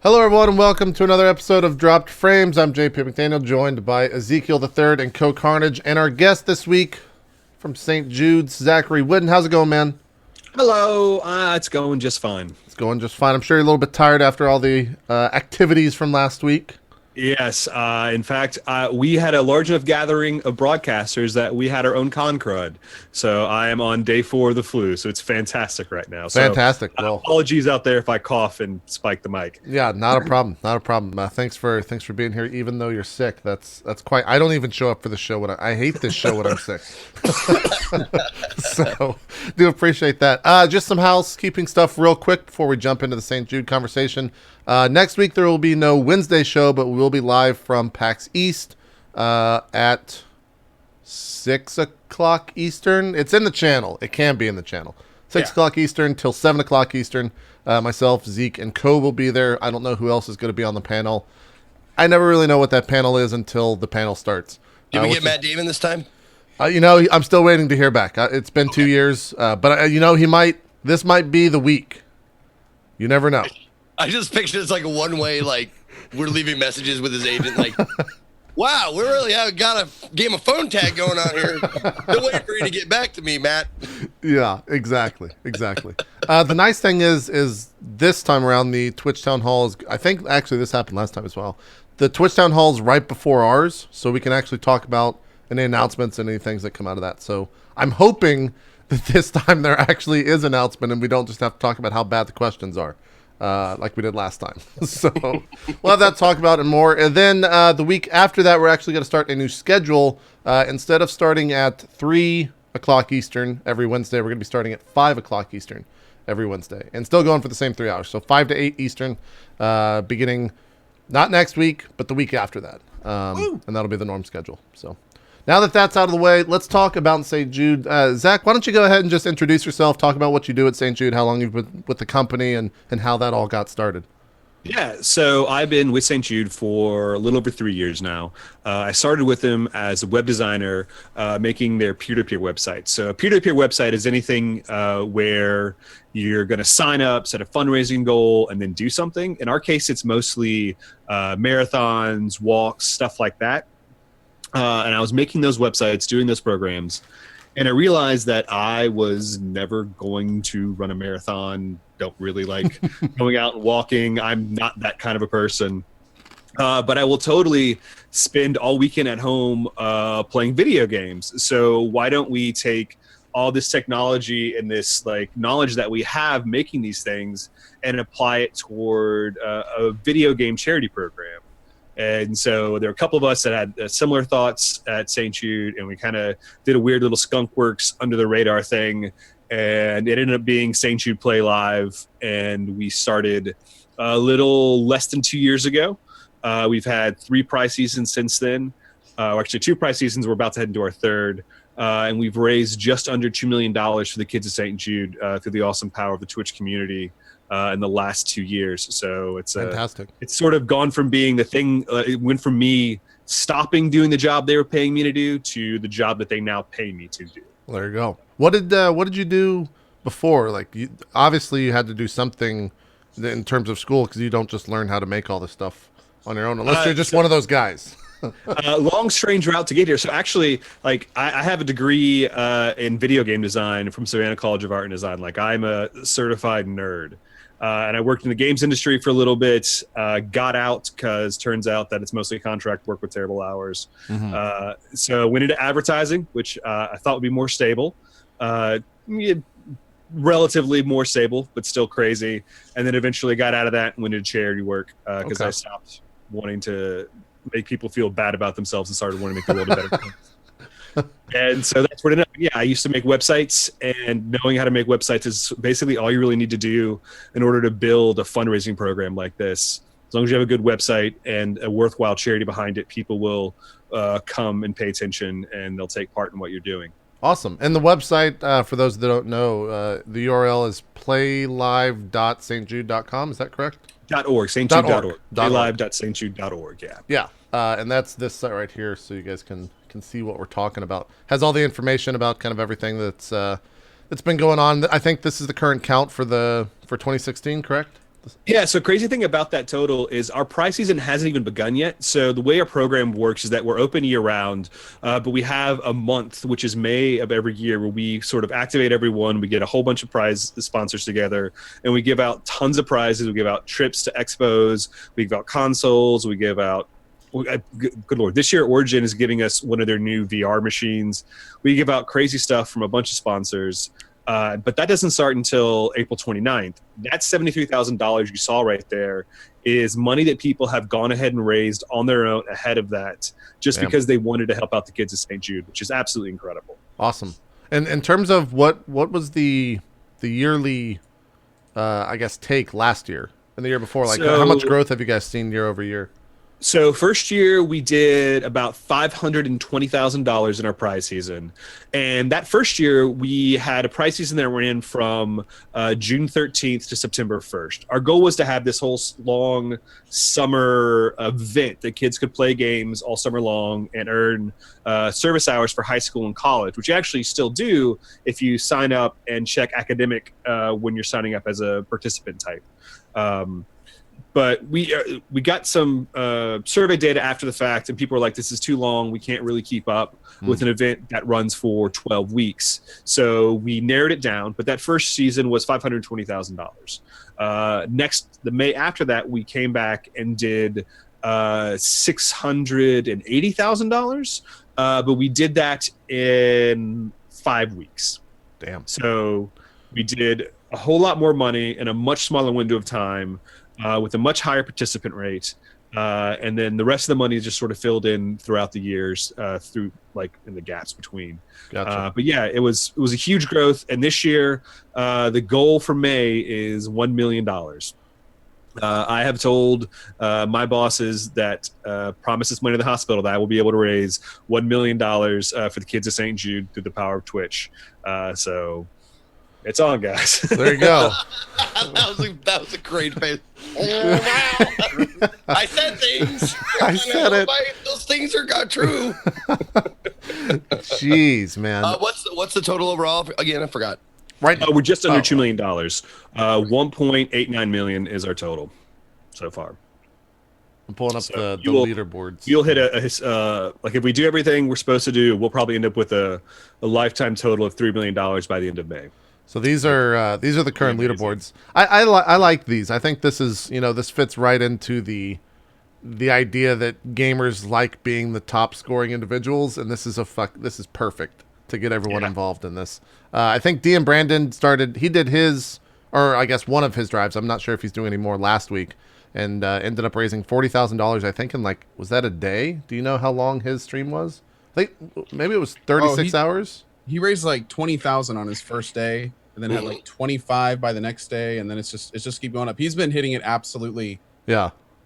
Hello, everyone, and welcome to another episode of Dropped Frames. I'm JP McDaniel, joined by Ezekiel III and CohhCarnage, and our guest this week from St. Jude's, Zachary Wooden. How's it going, man? Hello, it's going just fine. It's going just fine. I'm sure you're a little bit tired after all the activities from last week. Yes, in fact, we had a large enough gathering of broadcasters that we had our own con crud. So I am on day 4 of the flu, so it's fantastic right now. Fantastic. So Well, apologies out there if I cough and spike the mic. yeah, not a problem. Not a problem. Thanks for being here, even though you're sick. That's quite. I don't even show up for the show when I hate this show when I'm sick. So do appreciate that. Just some housekeeping stuff real quick before we jump into the St. Jude conversation. Next week there will be no Wednesday show, but we will be live from PAX East at 6 o'clock Eastern. It's in the channel. It can be in the channel. 6 o'clock Eastern till 7 o'clock Eastern. Myself, Zeke, and Co will be there. I don't know who else is going to be on the panel. I never really know what that panel is until the panel starts. Did we get Matt Damon this time? I'm still waiting to hear back. It's been 2 years, but this might be the week. You never know. I just pictured it's like a one-way, like we're leaving messages with his agent, like, wow, we really have got a game of phone tag going on here. Still waiting for you to get back to me, Matt. Yeah, exactly. The nice thing is this time around the Twitch Town Hall is, I think actually this happened last time as well. The Twitch Town Hall is right before ours, so we can actually talk about any announcements and any things that come out of that. So I'm hoping that this time there actually is an announcement and we don't just have to talk about how bad the questions are. Like we did last time. So we'll have that to talk about and more. And then the week after that, we're actually going to start a new schedule. Instead of starting at 3 o'clock Eastern every Wednesday, we're going to be starting at 5 o'clock Eastern every Wednesday. And still going for the same 3 hours. So 5 to 8 Eastern, beginning not next week, but the week after that. And that'll be the norm schedule. So now that that's out of the way, let's talk about St. Jude. Zach, why don't you go ahead and just introduce yourself, talk about what you do at St. Jude, how long you've been with the company, and how that all got started. Yeah, so I've been with St. Jude for a little over 3 years now. I started with them as a web designer, making their peer-to-peer website. So a peer-to-peer website is anything where you're going to sign up, set a fundraising goal, and then do something. In our case, it's mostly marathons, walks, stuff like that. And I was making those websites, doing those programs, and I realized that I was never going to run a marathon. Don't really like going out and walking. I'm not that kind of a person. But I will totally spend all weekend at home playing video games. So why don't we take all this technology and this like knowledge that we have making these things and apply it toward a video game charity program? And so there are a couple of us that had similar thoughts at St. Jude, and we kind of did a weird little skunk works under the radar thing, and it ended up being St. Jude Play Live, and we started a little less than 2 years ago. We've had 3 prize seasons since then, or actually 2 prize seasons. We're about to head into our 3rd, and we've raised just under $2 million for the kids of St. Jude through the awesome power of the Twitch community. In the last 2 years. So it's Fantastic. It's sort of gone from being the thing, it went from me stopping doing the job they were paying me to do to the job that they now pay me to do. Well, there you go. What did you do before? Like, obviously you had to do something in terms of school, because you don't just learn how to make all this stuff on your own, unless you're just one of those guys. Long, strange route to get here. So actually, like, I have a degree in video game design from Savannah College of Art and Design. Like, I'm a certified nerd. And I worked in the games industry for a little bit, got out because turns out that it's mostly contract work with terrible hours. Mm-hmm. So went into advertising, which I thought would be more stable, relatively more stable, but still crazy. And then eventually got out of that and went into charity work because I stopped wanting to make people feel bad about themselves and started wanting to make the world a better place. And so that's what it ended up. Yeah, I used to make websites, and knowing how to make websites is basically all you really need to do in order to build a fundraising program like this. As long as you have a good website and a worthwhile charity behind it, people will come and pay attention, and they'll take part in what you're doing. Awesome. And the website, for those that don't know, the URL is playlive.stjude.com. Is that correct? .org, stjude.org. Playlive.stjude.org, yeah. Yeah. And that's this site right here, so you guys can see what we're talking about. Has all the information about kind of everything that's been going on. I think this is the current count for 2016, correct? Yeah, so crazy thing about that total is our prize season hasn't even begun yet. So the way our program works is that we're open year round, but we have a month, which is May of every year, where we sort of activate everyone. We get a whole bunch of prize sponsors together, and we give out tons of prizes. We give out trips to expos, we give out consoles, we give out. Good Lord, this year Origin is giving us one of their new VR machines. We give out crazy stuff from a bunch of sponsors. But that doesn't start until April 29th. That $73,000 you saw right there is money that people have gone ahead and raised on their own ahead of that, just because they wanted to help out the kids at St. Jude, which is absolutely incredible. Awesome. And in terms of what was the yearly, I guess, take last year and the year before? Like, how much growth have you guys seen year over year? So first year we did about $520,000 in our prize season, and that first year we had a prize season that ran from June 13th to September 1st. Our goal was to have this whole long summer event that kids could play games all summer long and earn service hours for high school and college, which you actually still do if you sign up and check academic when you're signing up as a participant type. But we got some survey data after the fact, and people were like, this is too long. We can't really keep up with an event that runs for 12 weeks. So we narrowed it down. But that first season was $520,000. Next, the May after that, we came back and did $680,000. But we did that in 5 weeks. Damn. So we did a whole lot more money in a much smaller window of time. With a much higher participant rate, and then the rest of the money is just sort of filled in throughout the years, through like in the gaps between. Gotcha. But yeah, it was a huge growth, and this year the goal for May is $1 million. I have told my bosses that promise this money to the hospital that I will be able to raise $1 million for the kids of St. Jude through the power of Twitch. So it's on, guys. There you go. that was a great face. Oh, wow. I said things. I said it. Those things are got true. Jeez, man. What's the total overall? Again, I forgot. Right. We're just under $2 million. 1.89 million is our total so far. I'm pulling up the leaderboards. You'll hit like if we do everything we're supposed to do, we'll probably end up with a lifetime total of $3 million by the end of May. So these are the current leaderboards. I like these. I think this is, this fits right into the idea that gamers like being the top scoring individuals, and this is perfect to get everyone involved in this. I think D and Brandon he did his, or I guess one of his drives. I'm not sure if he's doing any more last week, and ended up raising $40,000. I think in was that a day? Do you know how long his stream was? I think maybe it was 36 hours. He raised like 20,000 on his first day, and then had like 25 by the next day, and then it's just keep going up. He's been hitting it absolutely,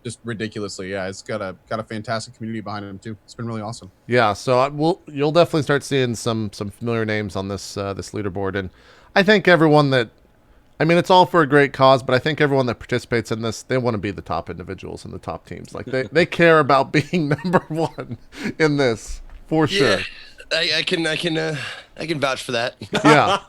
just ridiculously. Yeah, it's got a fantastic community behind him too. It's been really awesome. Yeah, so you'll definitely start seeing some familiar names on this leaderboard, and I think everyone it's all for a great cause, but I think everyone that participates in this, they want to be the top individuals and the top teams. Like they care about being number one in this for sure. I can vouch for that. Yeah.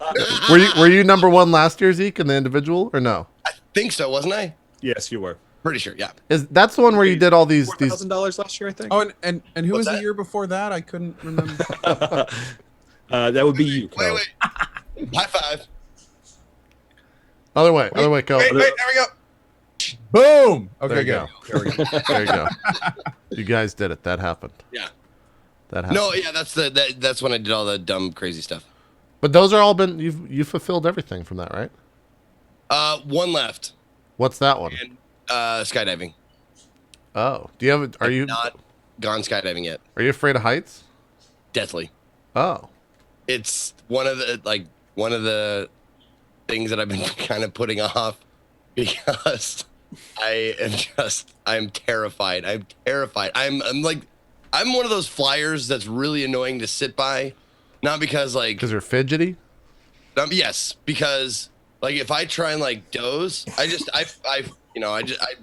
Were you number one last year, Zeke, in the individual, or no? I think so, wasn't I? Yes, you were. Pretty sure, yeah. That's the one where you did all these $4,000 last year, I think. Oh, and who was the year before that? I couldn't remember. That would be you, Kel. Wait. High five. Other way, Kel. Wait, there we go. Boom. Okay, there you go. There you go. You guys did it. That happened. Yeah. That happened. No, yeah, that's when I did all the dumb, crazy stuff. But those are all been you've fulfilled everything from that, right? One left. What's that one? And, skydiving. Oh, do you have? Are you not gone skydiving yet? Are you afraid of heights? Deathly. Oh, it's one of the things that I've been kind of putting off because I'm terrified. I'm terrified. I'm one of those flyers that's really annoying to sit by, not because because you're fidgety. Yes, because if I try and doze,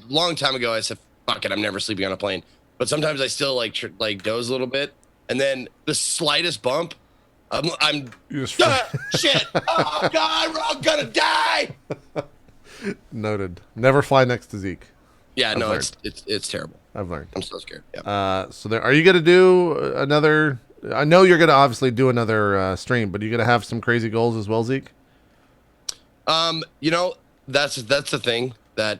long time ago I said fuck it, I'm never sleeping on a plane. But sometimes I still doze a little bit, and then the slightest bump, I'm shit. Oh God, we're all gonna die. Noted. Never fly next to Zeke. Yeah, I've no, learned. it's terrible. I've learned. I'm so scared. Yeah. So there, are you gonna do another? I know you're gonna obviously do another stream, but you gonna have some crazy goals as well, Zeke? You know, that's the thing that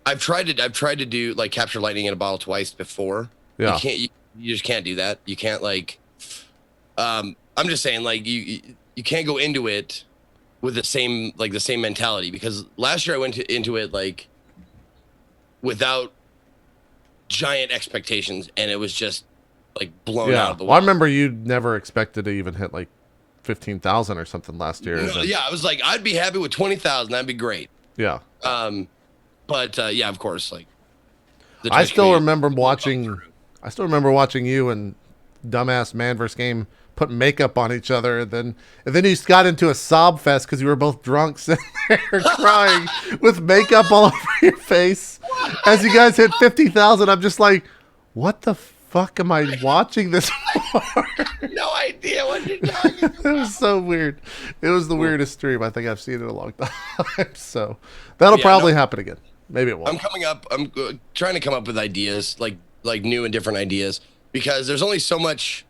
I've tried to do, like, capture lightning in a bottle twice before. Yeah. You just can't do that. You can't, like, I'm just saying, like, you can't go into it with the same mentality, because last year I went into it like without giant expectations, and it was just like blown out of the Well, I water. remember you never expected to even hit like 15,000 or something last year. No, yeah, I was like, I'd be happy with 20,000. That'd be great. Yeah. But yeah, of course, like I still remember watching you and dumbass Man vs. Game put makeup on each other, and then you got into a sob fest because you were both drunk sitting there crying with makeup all over your face. As you guys hit 50,000, I'm just like, what the fuck am I watching this for? No idea what you're talking about. It was so weird. It was the weirdest stream I think I've seen in a long time. So that'll probably happen again. Maybe it won't. I'm trying to come up with ideas, like new and different ideas, because there's only so much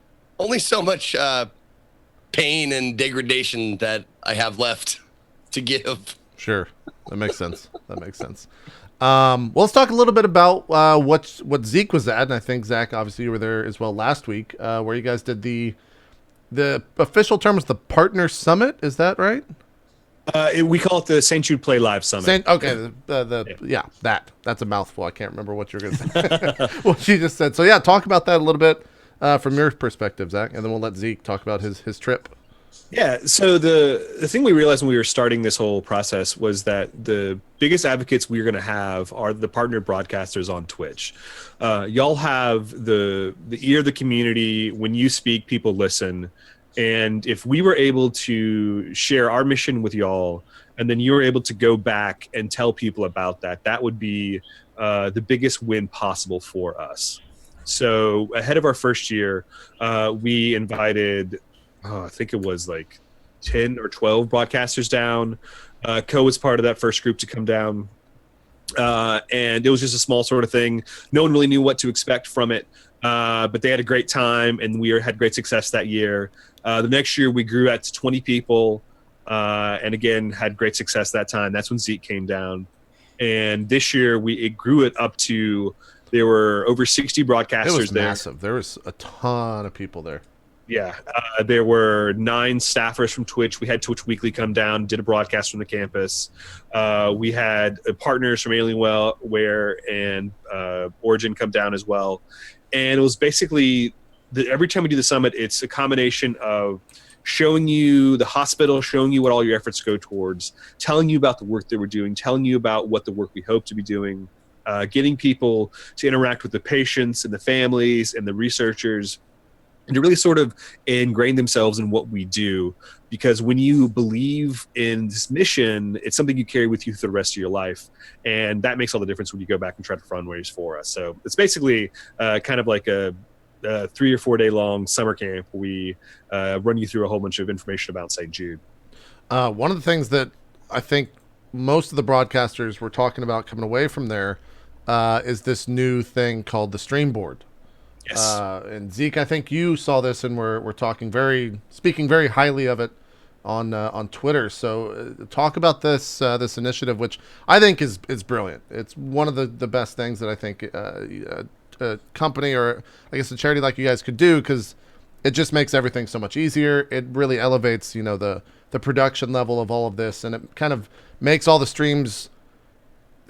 pain and degradation that I have left to give. Sure, that makes sense. Well, let's talk a little bit about what Zeke was at, and I think Zach, obviously, you were there as well last week, where you guys did the official term was the Partner Summit. Is that right? We call it the St. Jude Play Live Summit. That's a mouthful. I can't remember what you're going to say. What you just said. So yeah, talk about that a little bit from your perspective, Zach, and then we'll let Zeke talk about his trip. Yeah. So the thing we realized when we were starting this whole process was that the biggest advocates we are going to have are the partner broadcasters on Twitch. Y'all have the ear of the community. When you speak, people listen. And if we were able to share our mission with y'all, and then you were able to go back and tell people about that, that would be the biggest win possible for us. So ahead of our first year, we invited, I think it was like 10 or 12 broadcasters down. Co was part of that first group to come down. And it was just a small sort of thing. No one really knew what to expect from it. But they had a great time, and we had great success that year. The next year, we grew out to 20 people, and again, had great success that time. That's when Zeke came down. And this year, it grew it up to, there were over 60 broadcasters there. It was massive. There was a ton of people there. Yeah. There were 9 staffers from Twitch. We had Twitch Weekly come down, did a broadcast from the campus. We had partners from Alienware and Origin come down as well. And it was basically, every time we do the summit, it's a combination of showing you the hospital, showing you what all your efforts go towards, telling you about the work that we're doing, telling you about what the work we hope to be doing, getting people to interact with the patients and the families and the researchers, and to really sort of ingrain themselves in what we do. Because when you believe in this mission, it's something you carry with you for the rest of your life. And that makes all the difference when you go back and try to fundraise for us. So it's basically kind of like a 3 or 4 day long summer camp. We run you through a whole bunch of information about St. Jude. One of the things that I think most of the broadcasters were talking about coming away from there is this new thing called the stream board. Yes. And Zeke, I think you saw this and we're speaking very highly of it on Twitter. So talk about this initiative, which I think is brilliant. It's one of the best things that I think a company, or I guess a charity like you guys, could do, because it just makes everything so much easier. It really elevates, the production level of all of this, and it kind of makes all the streams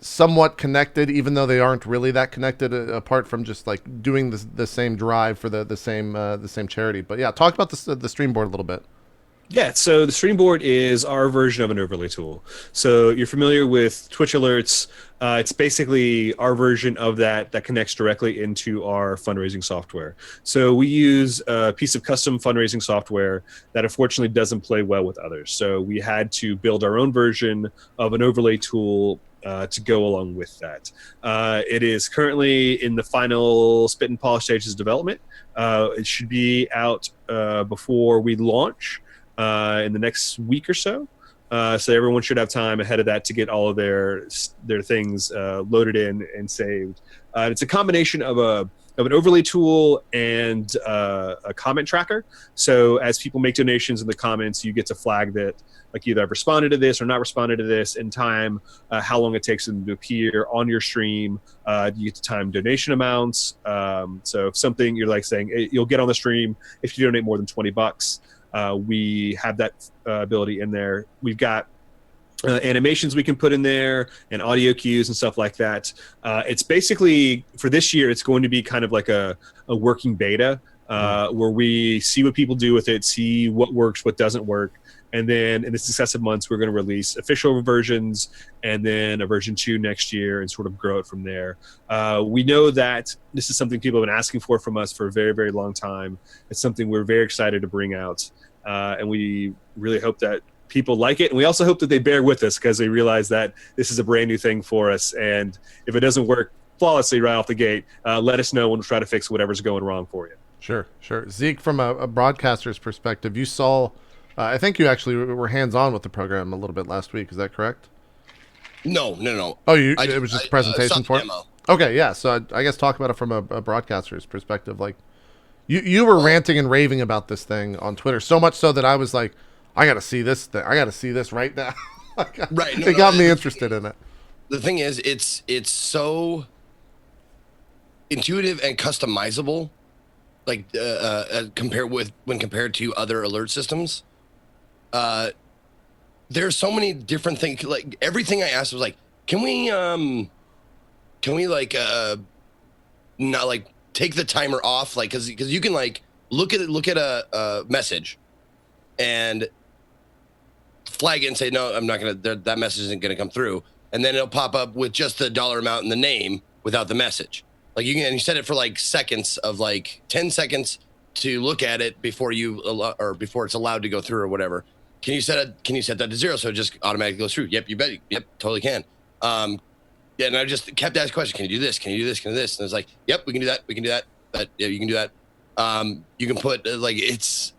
somewhat connected, even though they aren't really that connected, apart from just like doing the same drive for the same charity. But yeah, talk about the stream board a little bit. Yeah, so the stream board is our version of an overlay tool. So you're familiar with Twitch alerts. It's basically our version of that connects directly into our fundraising software. So we use a piece of custom fundraising software that unfortunately doesn't play well with others. So we had to build our own version of an overlay tool to go along with that. It is currently in the final spit and polish stages of development. It should be out before we launch in the next week or so. So everyone should have time ahead of that to get all of their things loaded in and saved. It's a combination of an overlay tool and a comment tracker. So as people make donations in the comments, you get to flag that, like, either I've responded to this or not responded to this in time, how long it takes them to appear on your stream. You get to time donation amounts. So if something you're like saying, hey, you'll get on the stream if you donate more than $20. We have that ability in there. We've got animations we can put in there and audio cues and stuff like that. It's basically, for this year, it's going to be kind of like a working beta where we see what people do with it, see what works, what doesn't work. And then in the successive months, we're going to release official versions and then a version 2 next year and sort of grow it from there. We know that this is something people have been asking for from us for a very, very long time. It's something we're very excited to bring out. And we really hope that people like it. And we also hope that they bear with us because they realize that this is a brand new thing for us. And if it doesn't work flawlessly right off the gate, let us know and we'll try to fix whatever's going wrong for you. Sure. Zeke, from a broadcaster's perspective, you saw... I think you actually were hands-on with the program a little bit last week. Is that correct? No. Oh, it was just a presentation for it? Demo. Okay, yeah. So I guess talk about it from a broadcaster's perspective. Like, you were ranting and raving about this thing on Twitter, so much so that I was like, I got to see this thing. I got to see this right now. Right. It got me interested in it. The thing is, it's so intuitive and customizable, like compared to other alert systems. There's so many different things. Like, everything I asked was like, can we like not like take the timer off, like, because you can like look at a message and flag it and say, no, I'm not gonna, that message isn't gonna come through, and then it'll pop up with just the dollar amount and the name without the message. Like, you set it for like seconds, of like 10 seconds to look at it before before it's allowed to go through or whatever. Can you set that to 0 so it just automatically goes through? Yep, you bet. Yep, totally can. Yeah, and I just kept asking questions. Can you do this? Can you do this? Can you do this? And it's like, yep, we can do that. We can do that. But yeah, you can do that. You can put like, it's,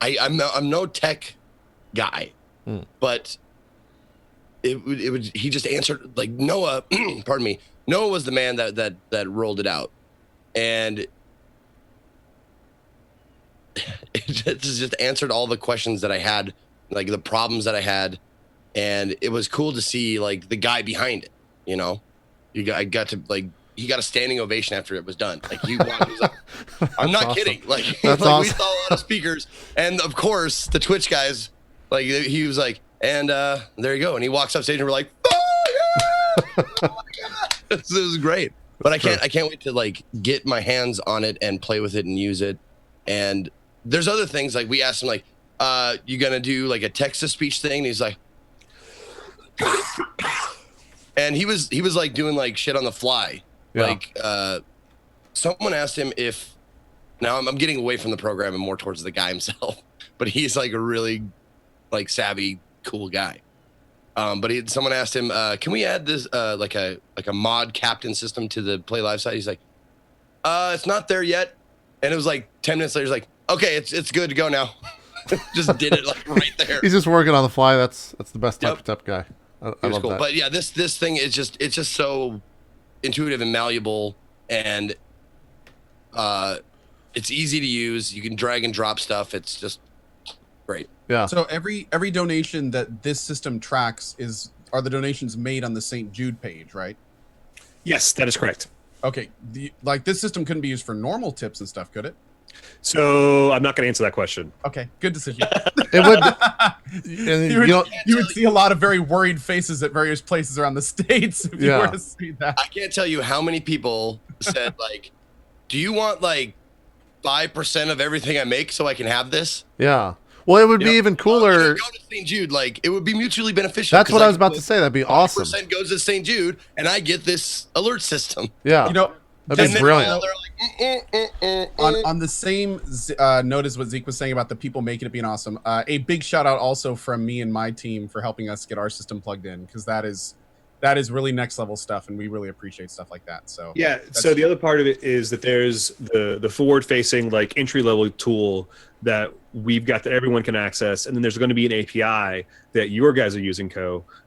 I'm no tech guy, but he just answered, like, Noah. Pardon me. Noah was the man that rolled it out, and it just answered all the questions that I had, like the problems that I had, and it was cool to see like the guy behind it. I got to, like, he got a standing ovation after it was done. Like, he was like, I'm not awesome. Kidding. Like, that's like awesome. We saw a lot of speakers, and of course the Twitch guys, like, he was like, and there you go, and he walks up stage and we're like, oh yeah, oh my god, this is great. But I can't wait to like get my hands on it and play with it and use it. And there's other things, like we asked him, like, you gonna do like a text to speech thing? And he's like, and he was like doing like shit on the fly. Yeah. Like, someone asked him if, now I'm getting away from the program and more towards the guy himself, but he's like a really like savvy, cool guy. But someone asked him, can we add this like a mod captain system to the Play Live site? He's like, it's not there yet. And it was like 10 minutes later, he's like, okay, it's good to go now. Just did it like right there. He's just working on the fly. That's the best type of guy. I love cool. that. But yeah, this thing is just so intuitive and malleable, and it's easy to use. You can drag and drop stuff. It's just great. Yeah. So every donation that this system tracks are the donations made on the St. Jude page, right? Yes, that is correct. Okay. Like, this system couldn't be used for normal tips and stuff, could it? So I'm not going to answer that question. Okay, good decision. It would. You would see a lot of very worried faces at various places around the states if you were to see that. I can't tell you how many people said, like, do you want like 5% of everything I make so I can have this? Yeah. Well, it would be even cooler. Go to St. Jude, like, it would be mutually beneficial. That's what I was about to say. That'd be awesome. 5% goes to St. Jude, and I get this alert system. Yeah. That'd be brilliant. On the same note as what Zeke was saying about the people making it being awesome, a big shout out also from me and my team for helping us get our system plugged in, because that is that is really next level stuff, and we really appreciate stuff like that. So yeah. So the other part of it is that there's the forward facing like entry level tool that we've got that everyone can access, and then there's going to be an API that your guys are using,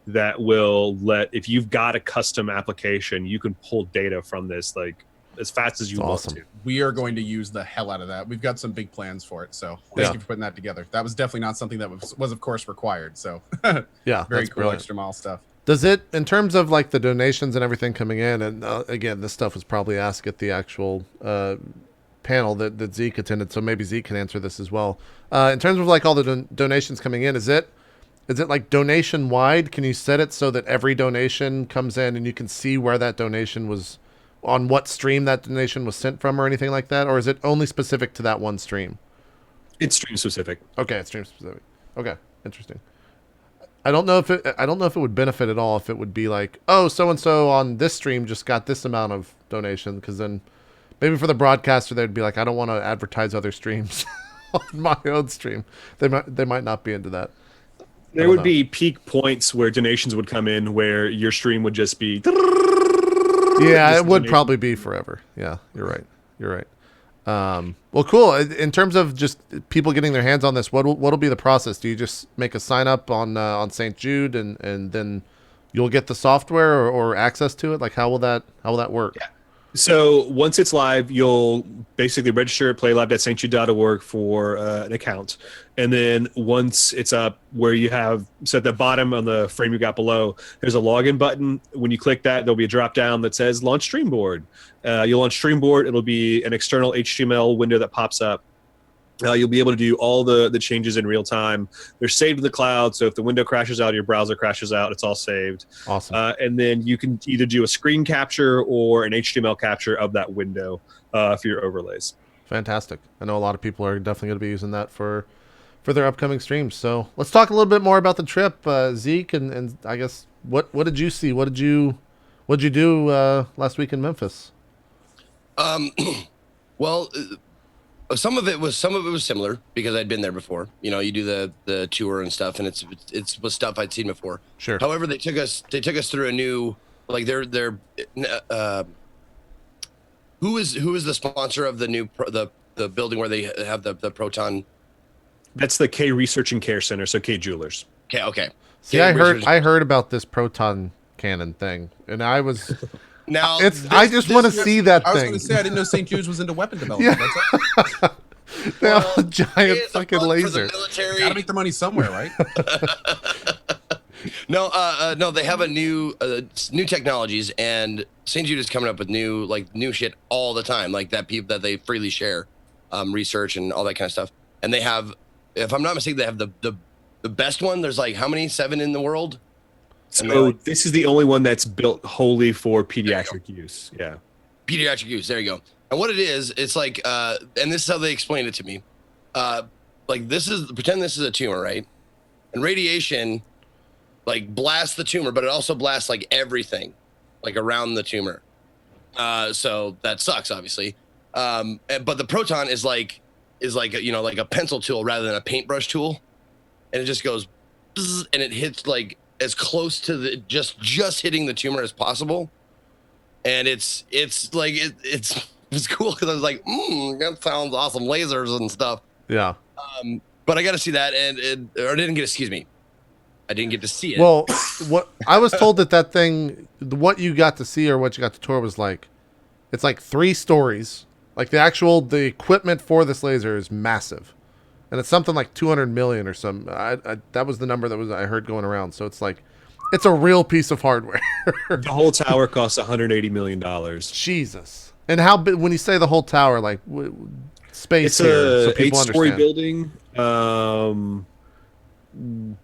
that will let, if you've got a custom application, you can pull data from this like as fast as you want to. We are going to use the hell out of that. We've got some big plans for it. So thank you for putting that together. That was definitely not something that was of course required. So yeah, very cool brilliant. extra mile stuff. Does it, in terms of like the donations and everything coming in, and again, this stuff was probably asked at the actual panel that Zeke attended, so maybe Zeke can answer this as well. In terms of like all the donations coming in, is it like donation wide? Can you set it so that every donation comes in and you can see where that donation was, on what stream that donation was sent from, or anything like that? Or is it only specific to that one stream? It's stream specific. Okay, it's stream specific. Okay, interesting. I don't know if it would benefit at all if it would be like, oh, so and so on this stream just got this amount of donation, because then maybe for the broadcaster they'd be like, I don't want to advertise other streams on my own stream. They might not be into that. There would be peak points where donations would come in where your stream would just be. Yeah, it would probably be forever. Yeah, you're right. Well, cool. In terms of just people getting their hands on this, what'll be the process? Do you just make a sign up on St. Jude and then you'll get the software or access to it? Like how will that work? Yeah. So once it's live, you'll basically register at playlive.stjude.org for an account. And then once it's up, where you have, so at the bottom on the frame you got below, there's a login button. When you click that, there'll be a drop down that says launch Streamboard. You'll launch Streamboard. It'll be an external HTML window that pops up. You'll be able to do all the changes in real time. They're saved to the cloud, so if the window crashes out, your browser crashes out, it's all saved. Awesome. And then you can either do a screen capture or an HTML capture of that window for your overlays. Fantastic. I know a lot of people are definitely going to be using that for their upcoming streams. So let's talk a little bit more about the trip, Zeke, and I guess what did you see? What did you do last week in Memphis? Well. Some of it was similar because I'd been there before. You know, you do the tour and stuff, and it's was stuff I'd seen before. Sure. However, they took us through a new, like they're who is the sponsor of the new the building where they have the Proton? That's the K Research and Care Center, so K Jewelers. Okay. See, I heard about this proton cannon thing, and I was. Now I just want to see that thing. I was going to say I didn't know St. Jude's was into weapon development. Yeah. They have a giant fucking laser. Gotta make their money somewhere, right? No, they have a new technologies, and St. Jude is coming up with new shit all the time, like that they freely share, research and all that kind of stuff. And they have, if I'm not mistaken, they have the best one. There's like how many? 7 in the world. So this is the only one that's built wholly for pediatric use. Yeah. Pediatric use. There you go. And what it is, it's like, and this is how they explained it to me. Like pretend this is a tumor, right? And radiation, like blasts the tumor, but it also blasts like everything, like around the tumor. So that sucks, obviously. But the proton is like like a pencil tool rather than a paintbrush tool, and it just goes, bzz, and it hits like as close to the just hitting the tumor as possible. And it's like it's cool because I was like, that sounds awesome, lasers and stuff. Yeah. But I got to see that, I didn't get to see it. Well, what I was told that thing, what you got to see or what you got to tour was like, it's like 3 stories. Like the equipment for this laser is massive. And it's something like 200 million or something. That was the number I heard going around. So it's like, it's a real piece of hardware. The whole tower costs $180 million. Jesus. And how big, when you say the whole tower, like space it's here, so a people 8-story understand. building,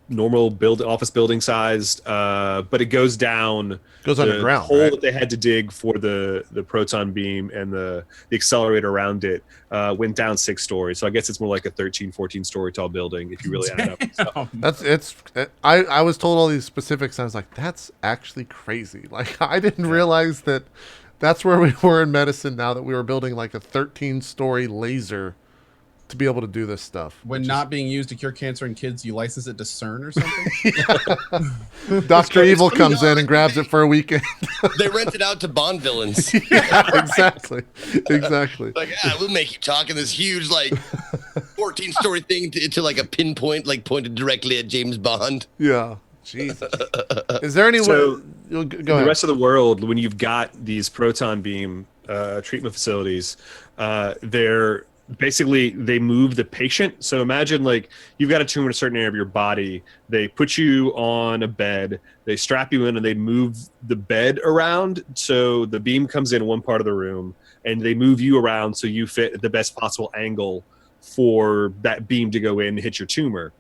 normal office building sized, but it goes down. Goes underground. The hole right? that they had to dig for the proton beam and the accelerator around it went down 6 stories. So I guess it's more like a 13, 14 story tall building if you really add it up. I was told all these specifics. And I was like, that's actually crazy. Like I didn't realize that that's where we were in medicine now, that we were building like a 13-story laser to be able to do this stuff. When not being used to cure cancer in kids, you license it to CERN or something? Dr. Evil comes in and grabs it for a weekend. They rent it out to Bond villains. Yeah, exactly. Like, we'll make you talk in this huge, like, 14-story thing to like a pinpoint, like pointed directly at James Bond. Yeah. Jesus. Is there any way? Go ahead. The rest of the world, when you've got these proton beam treatment facilities, they're basically, they move the patient. So imagine like you've got a tumor in a certain area of your body. They put you on a bed, they strap you in, and they move the bed around. So the beam comes in one part of the room, and they move you around so you fit at the best possible angle for that beam to go in and hit your tumor.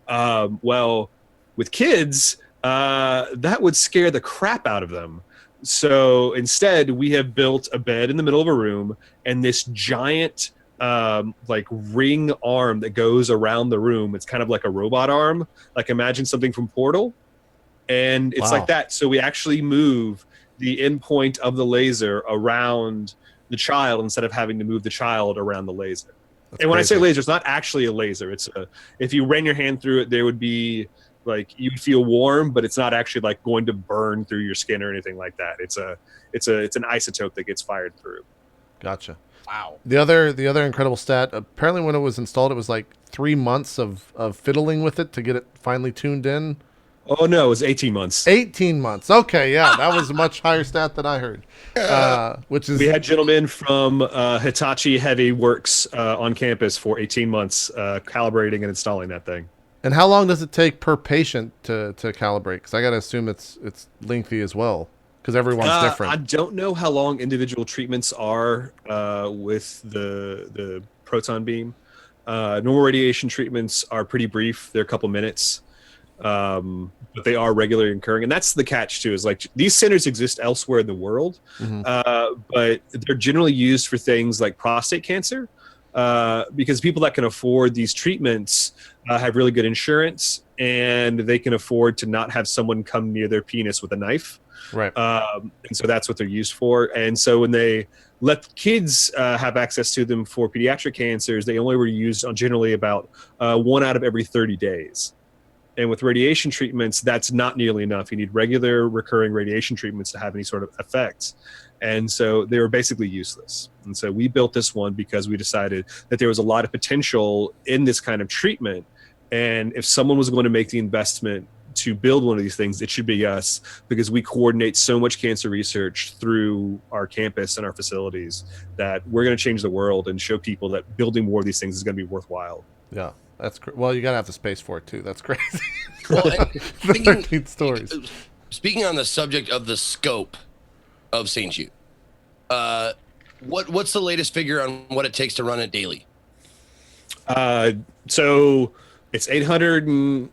Well, with kids, that would scare the crap out of them. So instead, we have built a bed in the middle of a room and this giant like ring arm that goes around the room. It's kind of like a robot arm. Like imagine something from Portal. And it's like that. So we actually move the endpoint of the laser around the child instead of having to move the child around the laser. That's and when crazy. I say laser, it's not actually a laser. It's if you ran your hand through it, there would be like you'd feel warm, but it's not actually like going to burn through your skin or anything like that. It's an isotope that gets fired through. Gotcha. Wow. The other incredible stat, apparently when it was installed, it was like 3 months of fiddling with it to get it finally tuned in. Oh no, it was 18 months. 18 months. Okay, yeah, that was a much higher stat than I heard. Which is, we had gentlemen from Hitachi Heavy Works on campus for 18 months calibrating and installing that thing. And how long does it take per patient to calibrate? Because I got to assume it's lengthy as well, because everyone's different. I don't know how long individual treatments are with the proton beam. Normal radiation treatments are pretty brief. They're a couple minutes. But they are regularly occurring, and that's the catch too. Is like these centers exist elsewhere in the world, but they're generally used for things like prostate cancer, because people that can afford these treatments have really good insurance, and they can afford to not have someone come near their penis with a knife. Right. And so that's what they're used for. And so when they let kids have access to them for pediatric cancers, they only were used on generally about 1 out of every 30 days. And with radiation treatments, that's not nearly enough. You need regular recurring radiation treatments to have any sort of effect. And so they were basically useless. And so we built this one because we decided that there was a lot of potential in this kind of treatment. And if someone was going to make the investment to build one of these things, it should be us, because we coordinate so much cancer research through our campus and our facilities that we're going to change the world and show people that building more of these things is going to be worthwhile. Yeah. That's well, you gotta have the space for it too. That's crazy. Well, 13 stories. Speaking on the subject of the scope of St. Jude, what's the latest figure on what it takes to run it daily? So it's $885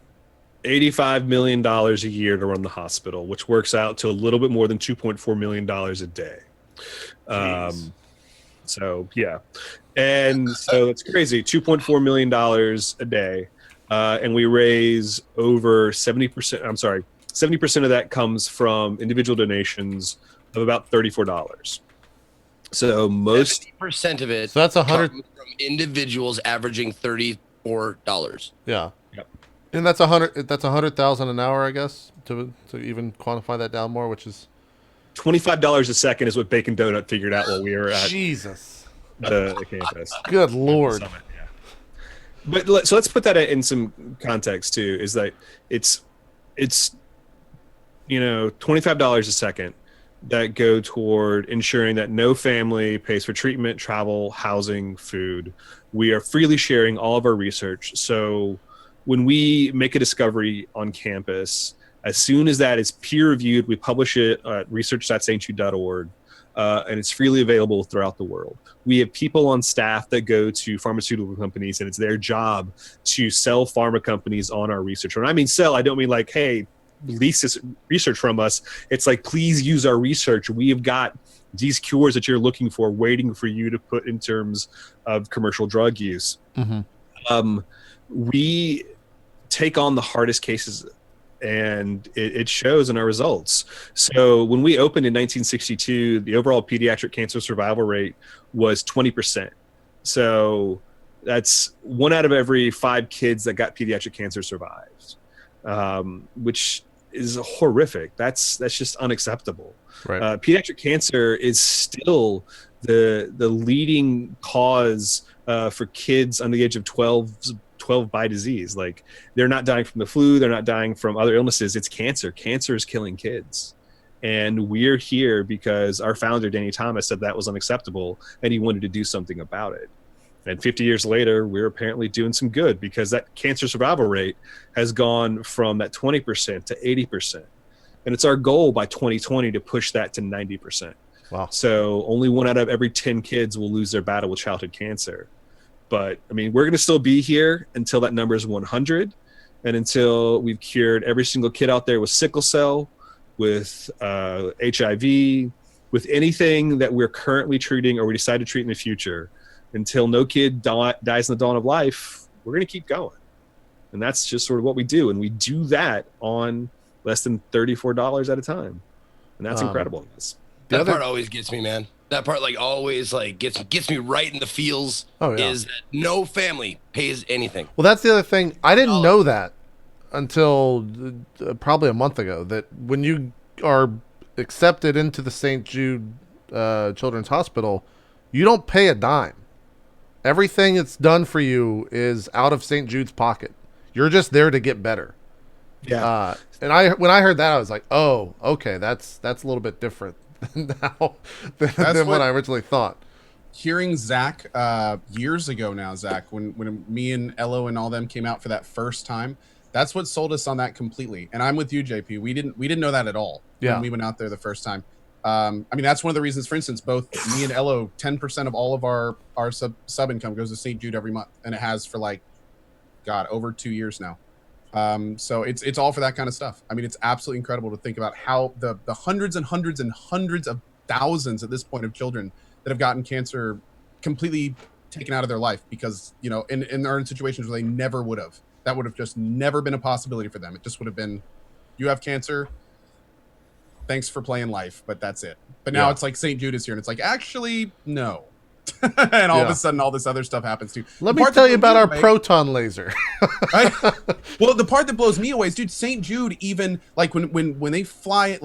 million a year to run the hospital, which works out to a little bit more than $2.4 million a day. So yeah. And so it's crazy, $2.4 million a day. And we raise over 70%. I'm sorry, 70% of that comes from individual donations of about $34. So most 70% of it. So that's 100 from individuals averaging $34. Yeah. Yep. And that's 100. That's 100,000 an hour, I guess, to even quantify that down more, which is $25 a second is what Bacon Donut figured out while we were at Jesus. The campus. Good Lord. Summit, yeah. But so let's put that in some context too. Is that it's $25 a second that go toward ensuring that no family pays for treatment, travel, housing, food. We are freely sharing all of our research. So when we make a discovery on campus, as soon as that is peer reviewed, we publish it at research.stjude.org. And it's freely available throughout the world. We have people on staff that go to pharmaceutical companies, and it's their job to sell pharma companies on our research. When I mean sell, I don't mean like, hey, lease this research from us. It's like, please use our research. We have got these cures that you're looking for, waiting for you to put in terms of commercial drug use. We take on the hardest cases, and it shows in our results. So when we opened in 1962, the overall pediatric cancer survival rate was 20%. So That's 1 out of every 5 kids that got pediatric cancer survived, which is horrific. That's just unacceptable. Right. Pediatric cancer is still the leading cause for kids under the age of 12 by disease. Like, they're not dying from the flu, they're not dying from other illnesses. It's cancer. Cancer is killing kids. And we're here because our founder, Danny Thomas, said that was unacceptable and he wanted to do something about it. And 50 years later, we're apparently doing some good, because that cancer survival rate has gone from that 20% to 80%. And it's our goal by 2020 to push that to 90%. Wow. So only 1 out of every 10 kids will lose their battle with childhood cancer. But I mean, we're going to still be here until that number is 100, and until we've cured every single kid out there with sickle cell, with HIV, with anything that we're currently treating or we decide to treat in the future. Until no kid dies in the dawn of life, we're going to keep going. And that's just sort of what we do. And we do that on less than $34 at a time. And that's incredible. That part always gets me, man. That part always gets me right in the feels. Is that no family pays anything. Well, that's the other thing. I didn't know that until probably a month ago, that when you are accepted into the St. Jude Children's Hospital, you don't pay a dime. Everything that's done for you is out of St. Jude's pocket. You're just there to get better. Yeah. And when I heard that, I was like, oh, okay, that's a little bit different than what I originally thought. Hearing Zach years ago now, Zach, when me and Ello and all them came out for that first time, that's what sold us on that completely. And I'm with you, JP. We didn't know that at all when we went out there the first time. I mean, that's one of the reasons, for instance, both me and Ello, 10% of all of our sub income goes to St. Jude every month. And it has for over 2 years now. So it's all for that kind of stuff. I mean, it's absolutely incredible to think about how the hundreds and hundreds and hundreds of thousands at this point of children that have gotten cancer completely taken out of their life because, are in situations where they never would have. That would have just never been a possibility for them. It just would have been, you have cancer, thanks for playing life, but that's it. But now it's like St. Jude is here, and it's like, actually, no. And all of a sudden, all this other stuff happens too. Let me tell you about our proton laser. Right? Well, the part that blows me away is, dude, St. Jude, even when they fly,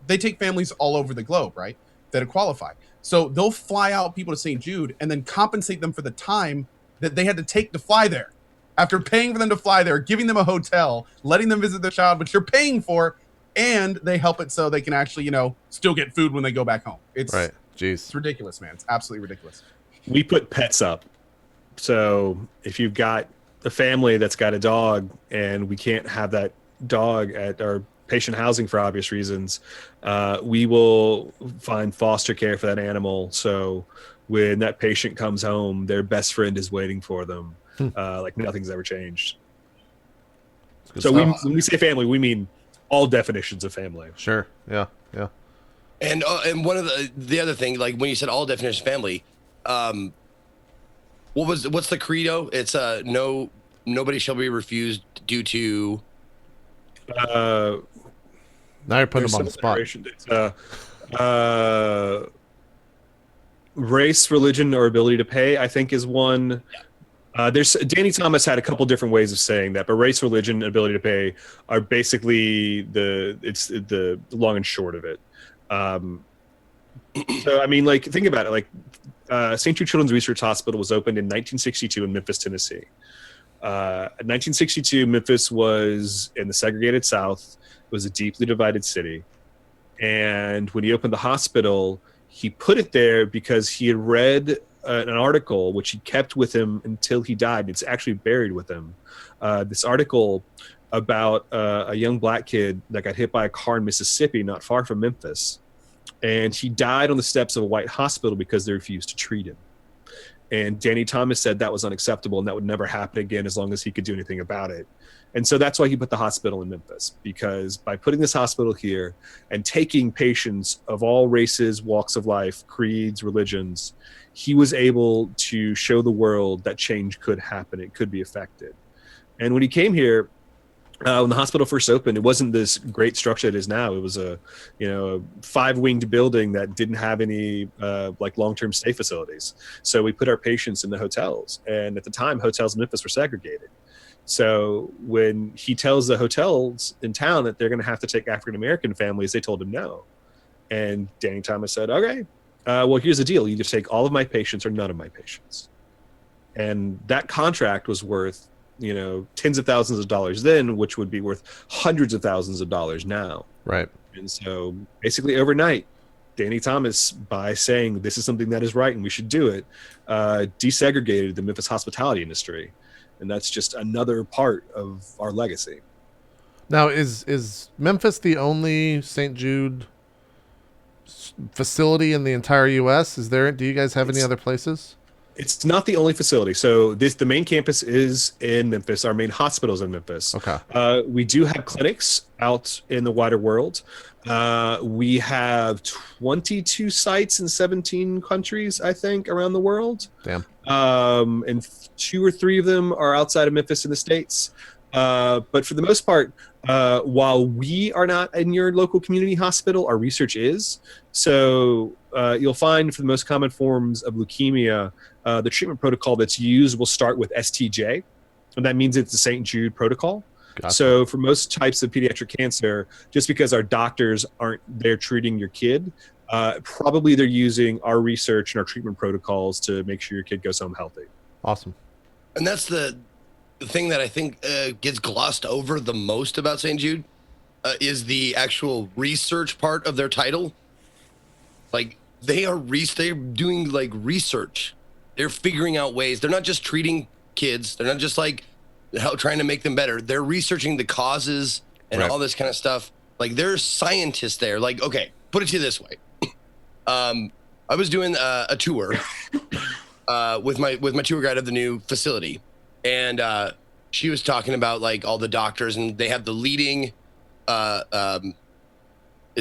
they take families all over the globe, right, that qualify. So they'll fly out people to St. Jude and then compensate them for the time that they had to take to fly there. After paying for them to fly there, giving them a hotel, letting them visit their child, which you're paying for, and they help it so they can actually, still get food when they go back home. It's right. Jeez. It's ridiculous, man. It's absolutely ridiculous. We put pets up. So if you've got a family that's got a dog and we can't have that dog at our patient housing for obvious reasons, we will find foster care for that animal. So when that patient comes home, their best friend is waiting for them. Like nothing's ever changed. So when we say family, we mean all definitions of family. Sure. Yeah. Yeah. And one of the other thing, like when you said all definitions of family, what's the credo? It's nobody shall be refused due to. Now you're putting them on the spot. It's race, religion, or ability to pay, I think, is one. There's Danny Thomas had a couple different ways of saying that, but race, religion, and ability to pay are basically the long and short of it. So I mean, think about it. St. Jude Children's Research Hospital was opened in 1962 in Memphis, Tennessee. In 1962, Memphis was in the segregated South. It was a deeply divided city. And when he opened the hospital, he put it there because he had read an article which he kept with him until he died. It's actually buried with him. This article about a young black kid that got hit by a car in Mississippi, not far from Memphis. And he died on the steps of a white hospital because they refused to treat him. And Danny Thomas said that was unacceptable and that would never happen again as long as he could do anything about it. And so that's why he put the hospital in Memphis, because by putting this hospital here and taking patients of all races, walks of life, creeds, religions, he was able to show the world that change could happen. It could be affected. And when he came here, When the hospital first opened, it wasn't this great structure it is now. It was a 5-winged building that didn't have any like long-term stay facilities. So we put our patients in the hotels, and at the time, hotels in Memphis were segregated. So when he tells the hotels in town that they're going to have to take African American families, they told him no. And Danny Thomas said, "Okay, well, here's the deal: you either take all of my patients or none of my patients." And that contract was worth tens of thousands of dollars then, which would be worth hundreds of thousands of dollars now. Right. And so basically overnight, Danny Thomas, by saying this is something that is right and we should do it, desegregated the Memphis hospitality industry. And that's just another part of our legacy. Now, is Memphis the only St. Jude facility in the entire U.S.? Do you guys have any other places? It's not the only facility. So the main campus is in Memphis. Our main hospital is in Memphis. Okay. We do have clinics out in the wider world. We have 22 sites in 17 countries, I think, around the world. Damn. And 2 or 3 of them are outside of Memphis in the States. But for the most part, while we are not in your local community hospital, our research is. So you'll find for the most common forms of leukemia, the treatment protocol that's used will start with STJ, and that means it's the St. Jude protocol. Gotcha. So for most types of pediatric cancer, just because our doctors aren't there treating your kid, probably they're using our research and our treatment protocols to make sure your kid goes home healthy. Awesome. And that's the thing that I think gets glossed over the most about St. Jude is the actual research part of their title. Like they're doing like research. They're figuring out ways. They're not just treating kids. They're not just like trying to make them better. They're researching the causes and all this kind of stuff. Like there's scientists there. Like, okay, put it to you this way. I was doing a tour with my tour guide of the new facility, and she was talking about like all the doctors, and they have the leading. Is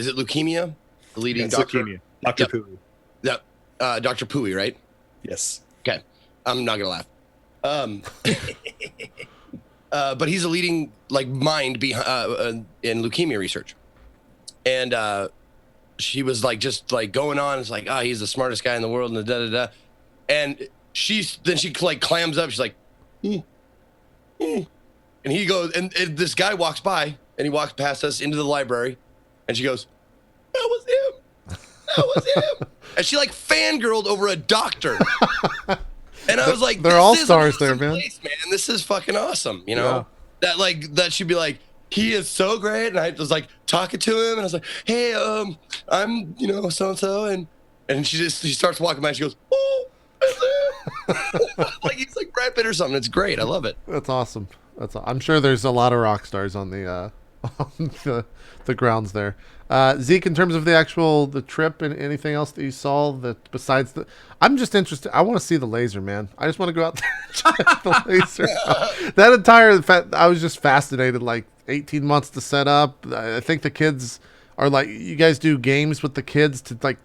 it leukemia? The leading doctor. Leukemia. Dr. Pooey. Yep. Dr. Pooey, right? Yes. Okay. I'm not gonna laugh. But he's a leading like mind behind in leukemia research, and she was like just like going on. It's like he's the smartest guy in the world, and da da da. And she like clams up. She's like, and he goes, and this guy walks by, and he walks past us into the library, and she goes, "That was him. That was him." And she like fangirled over a doctor. And I was like, they're all stars there, man. Place, man. This is fucking awesome. You know, that she'd be like, he is so great. And I was like talking to him, and I was like, hey, I'm, so-and-so. And she starts walking by, and she goes, oh, that's him. Like he's like Brad Pitt or something. It's great. I love it. That's awesome. I'm sure there's a lot of rock stars on the grounds there. Zeke, in terms of the trip and anything else that you saw that besides I'm just interested. I want to see the laser, man. I just want to go out there and check the laser. That entire I was just fascinated. Like 18 months to set up. I think the kids are like, you guys do games with the kids to like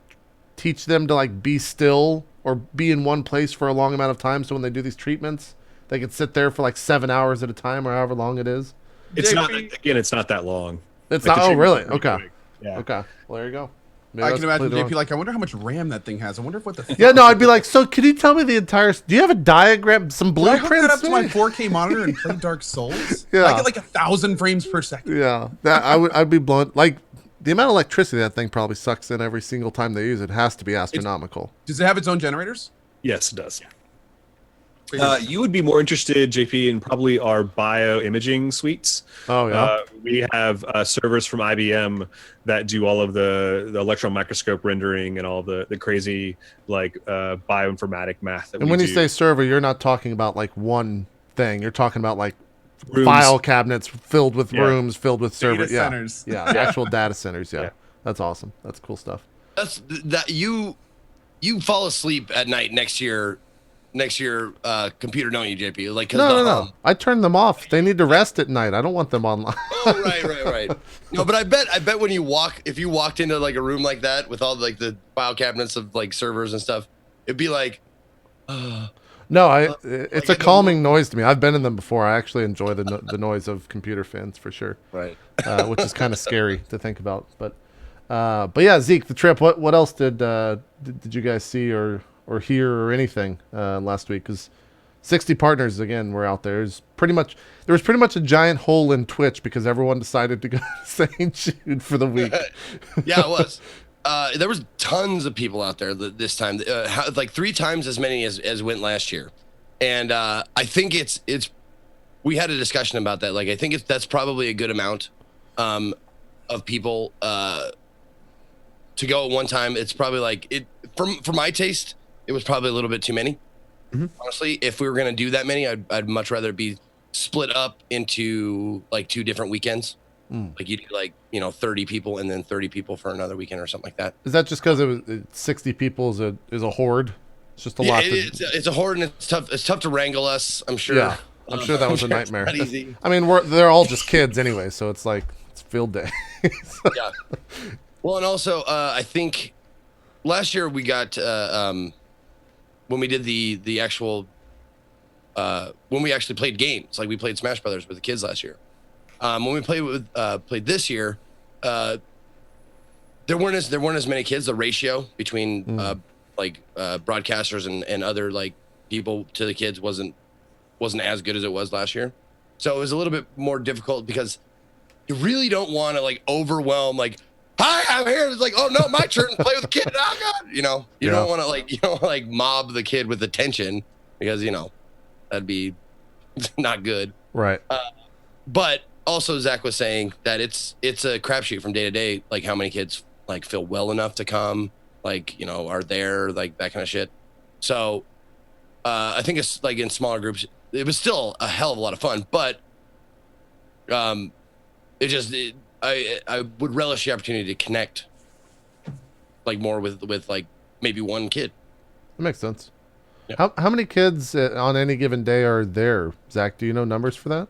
teach them to like be still or be in one place for a long amount of time. So when they do these treatments, they can sit there for like 7 hours at a time or however long it is. It's not that long. It's not. Oh, really? Okay. Quick. Yeah. Okay. Well, there you go. I can imagine JP like, I wonder how much RAM that thing has. I wonder what the. Yeah, no, I'd be like, so can you tell me the entire? Do you have a diagram, some blueprints? Can I hook that up to my 4K monitor and play Dark Souls? Yeah, I get like 1,000 frames per second. Yeah, I'd be blown. Like the amount of electricity that thing probably sucks in every single time they use it has to be astronomical. Does it have its own generators? Yes, it does. You would be more interested, JP, in probably our bioimaging suites. Oh, yeah. We have servers from IBM that do all of the electron microscope rendering and all the crazy like bioinformatic math. And when you say server, you're not talking about like one thing. You're talking about like rooms. File cabinets filled with rooms, filled with servers. Data centers. Yeah, actual data centers. Yeah. That's awesome. That's cool stuff. That's that you fall asleep at night next to your computer, don't you, JP? Like, no. I turn them off. They need to rest at night. I don't want them online. Oh, right. No, but I bet when if you walked into like a room like that with all like the file cabinets of like servers and stuff, it'd be like, No, it's a calming noise to me. I've been in them before. I actually enjoy the noise of computer fans for sure. Right. Which is kind of scary to think about. But yeah, Zeke, the trip. What else did you guys see or hear or anything last week? Because 60 partners again were out there. There was pretty much a giant hole in Twitch because everyone decided to go to St. Jude for the week. Yeah, it was. There was tons of people out there this time, like 3 times as many as went last year, and I think it's. We had a discussion about that. Like, I think that's probably a good amount of people to go at one time. It's probably like it for my taste. It was probably a little bit too many. Mm-hmm. Honestly, if we were gonna do that many, I'd much rather be split up into like 2 different weekends. Like you do like 30 people and then 30 people for another weekend or something like that. Is that just because 60 people is a horde? It's just a lot. It's a horde and it's tough. It's tough to wrangle us. I'm sure. Yeah, I'm sure that was a nightmare. Not easy. I mean, they're all just kids anyway, so it's like it's field day. Yeah. Well, and also I think last year we got when we did the actual when we actually played games, like we played Smash Brothers with the kids last year. When we played this year, there weren't as many kids. The ratio between broadcasters and other like people to the kids wasn't as good as it was last year. So it was a little bit more difficult because you really don't want to like overwhelm like, hi, I'm here. It's like, oh no, my turn to play with the kid. Oh God, you don't want to like mob the kid with attention because that'd be not good. Right. But also Zach was saying that it's a crapshoot from day to day, like how many kids like feel well enough to come, like are there, like that kind of shit. So I think it's like in smaller groups, it was still a hell of a lot of fun, but I would relish the opportunity to connect like more with like maybe one kid. That makes sense. Yeah. How many kids on any given day are there, Zach? Do you know numbers for that?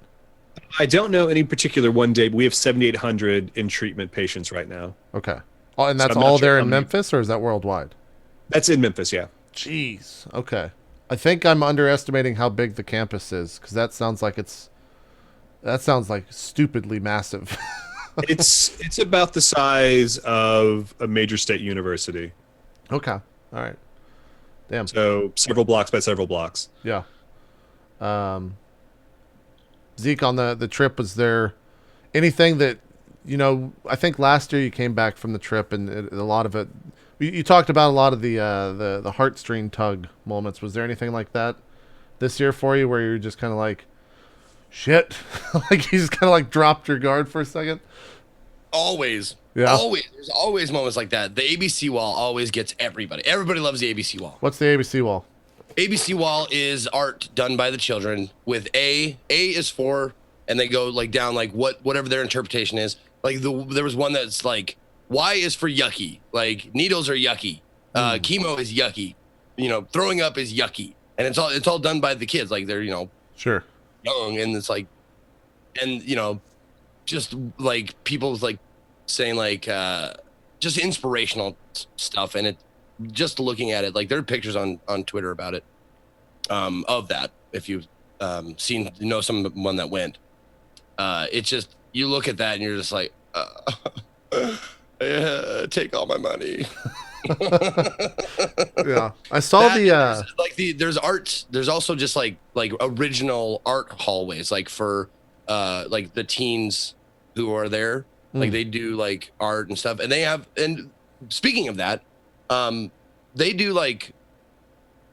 I don't know any particular one day, but we have 7,800 in treatment patients right now. Okay. Oh, and that's all there in Memphis, or is that worldwide? That's in Memphis, yeah. Jeez. Okay. I think I'm underestimating how big the campus is because that sounds like stupidly massive. It's about the size of a major state university. Okay. All right. Damn. So several blocks by several blocks. Yeah. Zeke, on the trip, was there anything that, I think last year you came back from the trip and a lot of it, you talked about a lot of the heartstring tug moments. Was there anything like that this year for you where you're just kind of like, shit, like you just kind of like dropped your guard for a second? Always. Yeah. Always. There's always moments like that. The ABC wall always gets everybody. Everybody loves the ABC wall. What's the ABC wall? ABC wall is art done by the children with A is for, and they go like down like whatever their interpretation is. Like there was one that's like Y is for yucky, like needles are yucky, chemo is yucky, throwing up is yucky, and it's all done by the kids. Like they're sure young, and it's like, and just like people's like saying like just inspirational stuff, and it. Just looking at it, like there are pictures on Twitter about it, of that. If you've seen, someone that went, it's just, you look at that and you're just like, take all my money. Yeah, I saw there's art. There's also just like original art hallways, like for like the teens who are there, like they do like art and stuff, and they have. And speaking of that. They do like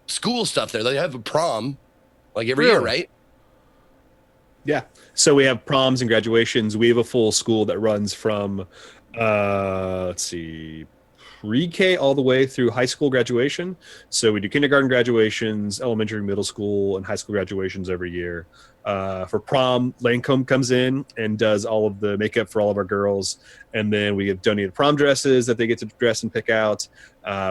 school stuff there. They have a prom like every year, right? Yeah. So we have proms and graduations. We have a full school that runs from, pre-K all the way through high school graduation. So we do kindergarten graduations, elementary, middle school, and high school graduations every year. For prom, Lancome comes in and does all of the makeup for all of our girls. And then we have donated prom dresses that they get to dress and pick out.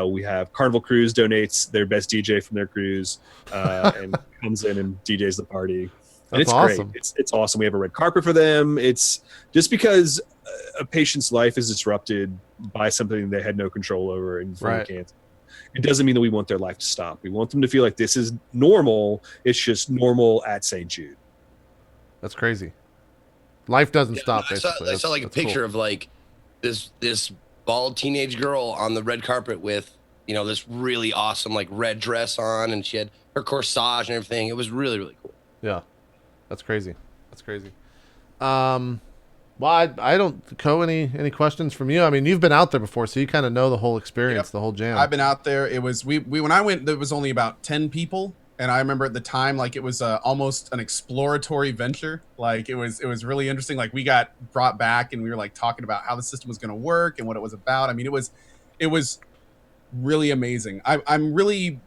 We have Carnival Cruise donates their best DJ from their cruise and comes in and DJs the party. And it's awesome. Great. It's awesome. We have a red carpet for them. It's just because a patient's life is disrupted by something they had no control over and right. can't. It doesn't mean that we want their life to stop. We want them to feel like this is normal. It's just normal at St. Jude. That's crazy. Life doesn't stop. I saw like a picture of like this bald teenage girl on the red carpet with, this really awesome like red dress on, and she had her corsage and everything. It was really, really cool. Yeah, that's crazy. That's crazy. Well, I don't. Any questions from you? I mean, you've been out there before, so you kind of know the whole experience, the whole jam. I've been out there. It was we when I went, there was only about 10 people, and I remember at the time, like, it was almost an exploratory venture. Like, it was really interesting. Like, we got brought back, and we were like talking about how the system was going to work and what it was about. I mean, it was really amazing. I'm really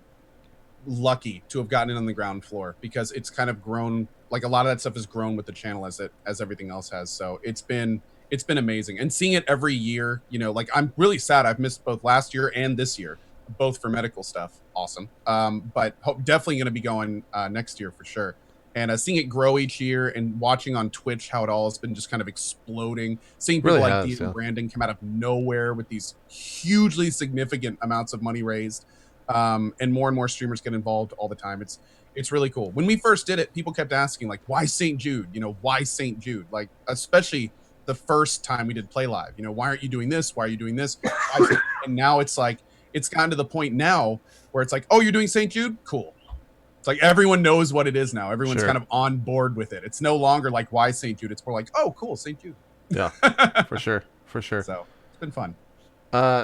lucky to have gotten in on the ground floor, because it's kind of grown. Like, a lot of that stuff has grown with the channel as everything else has. So it's been amazing, and seeing it every year. Like, I'm really sad I've missed both last year and this year, both for medical stuff. Awesome. But definitely going to be going next year for sure. And seeing it grow each year, and watching on Twitch how it all has been just kind of exploding. Seeing people like Dean and Brandon come out of nowhere with these hugely significant amounts of money raised, and more streamers get involved all the time. It's really cool. When we first did it, people kept asking, like, why St. Jude? Why St. Jude? Like, especially the first time we did Play Live. Why aren't you doing this? Why are you doing this? And now it's like, it's gotten to the point now where it's like, oh, you're doing St. Jude? Cool. It's like everyone knows what it is now. Everyone's kind of on board with it. It's no longer like, why St. Jude? It's more like, oh, cool, St. Jude. Yeah, for sure. So it's been fun.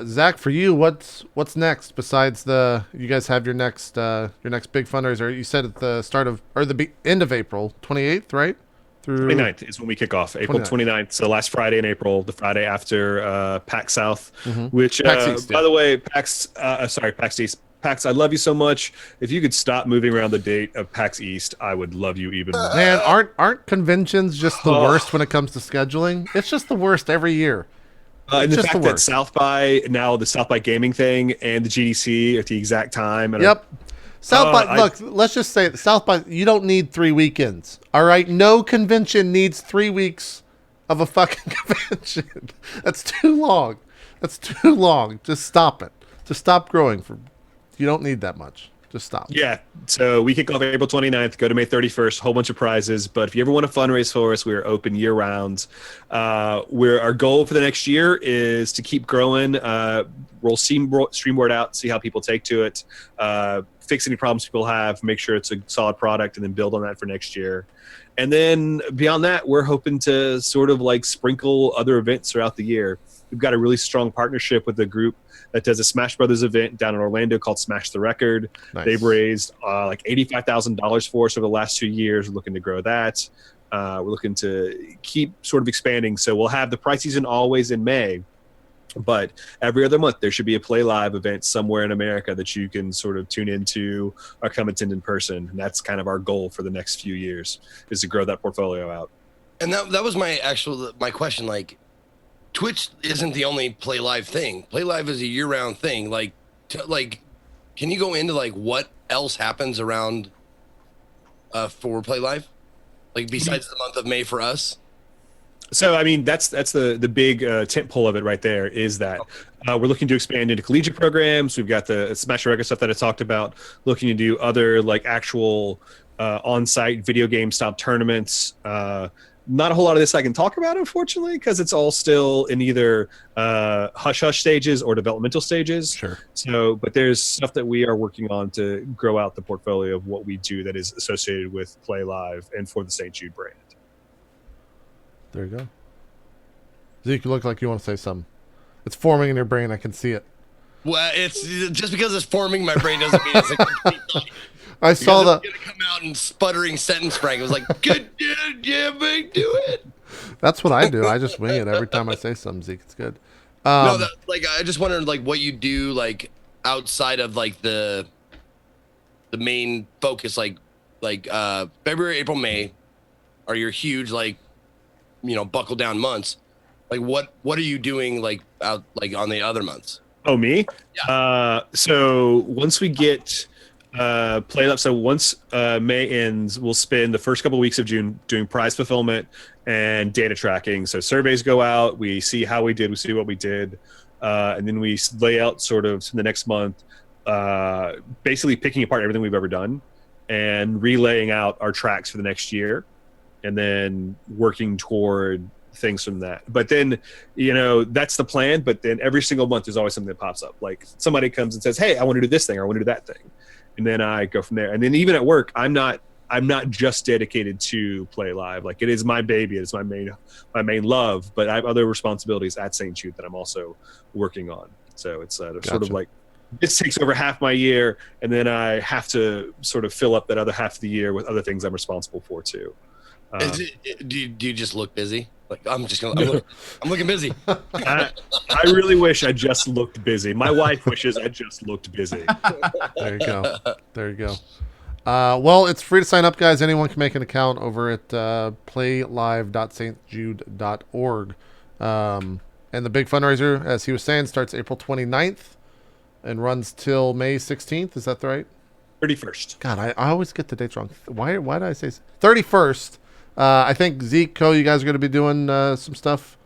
Zach, for you, what's next besides you guys have your next big fundraiser? You said at the start of, or the end of April, 28th, right? Through 29th is when we kick off. April 29th. So last Friday in April, the Friday after PAX South, which PAX East, by the way, PAX East. PAX, I love you so much. If you could stop moving around the date of PAX East, I would love you even more. Man, aren't conventions just the worst when it comes to scheduling? It's just the worst every year. And the fact that South by now, the South by Gaming thing and the GDC at the exact time. And South by, look, let's just say it. South by, you don't need 3 weekends. All right, no convention needs 3 weeks of a fucking convention. That's too long. Just stop it. Just stop growing. You don't need that much. Just stop. Yeah. So we kick off April 29th, go to May 31st, whole bunch of prizes. But if you ever want to fundraise for us, we are open year round. Our goal for the next year is to keep growing. Roll Streamboard out, see how people take to it, fix any problems people have, make sure it's a solid product, and then build on that for next year. And then beyond that, we're hoping to sort of like sprinkle other events throughout the year. We've got a really strong partnership with the group that does a Smash Brothers event down in Orlando called Smash the Record. Nice. They've raised like $85,000 for us over the last 2 years. We're looking to grow that. We're looking to keep sort of expanding. So we'll have the prize season always in May, but every other month there should be a Play Live event somewhere in America that you can sort of tune into or come attend in person. And that's kind of our goal for the next few years, is to grow that portfolio out. And that was my question. Like, Twitch isn't the only Play Live thing. Play Live is a year-round thing. Like, can you go into like what else happens around for Play Live, like besides the month of May for us? So, I mean, that's the big tent pole of it right there, is that we're looking to expand into collegiate programs. We've got the Smash Record stuff that I talked about, looking to do other like actual on-site video game style tournaments. Not a whole lot of this I can talk about, unfortunately, because it's all still in either hush-hush stages or developmental stages. Sure. So, but there's stuff that we are working on to grow out the portfolio of what we do that is associated with Play Live and for the St. Jude brand. There you go. Zeke, you look like you want to say something. It's forming in your brain. I can see it. Well, it's just because it's forming in my brain doesn't mean it's a complete thought. I saw that. It's gonna come out in sputtering sentence frag. It was like, good, yeah, man, do it. That's what I do. I just wing it every time I say something, Zeke. It's good. No, I just wondered like what you do like outside of like the main focus, like February, April, May are your huge like buckle down months. Like what are you doing like out like on the other months? Oh, me? Yeah. So once we get Play Live, so once May ends, we'll spend the first couple of weeks of June doing prize fulfillment and data tracking. So surveys go out, we see how we did, we see what we did, and then we lay out sort of the next month basically picking apart everything we've ever done and relaying out our tracks for the next year, and then working toward things from that. But then, that's the plan. But then every single month, there's always something that pops up. Like somebody comes and says, "Hey, I want to do this thing, or I want to do that thing," and then I go from there. And then even at work, I'm not just dedicated to Play Live. Like, it is my baby. It's my main love. But I have other responsibilities at St. Jude that I'm also working on. So it's sort of like, this takes over half my year, and then I have to sort of fill up that other half of the year with other things I'm responsible for too. Do you just look busy? Like, I'm looking busy. I really wish I just looked busy. My wife wishes I just looked busy. There you go. Well, it's free to sign up, guys. Anyone can make an account over at playlive.stjude.org. And the big fundraiser, as he was saying, starts April 29th and runs till May 16th. Is that right? 31st. God, I always get the dates wrong. Why did I say 31st? I think Zeke, you guys are going to be doing some stuff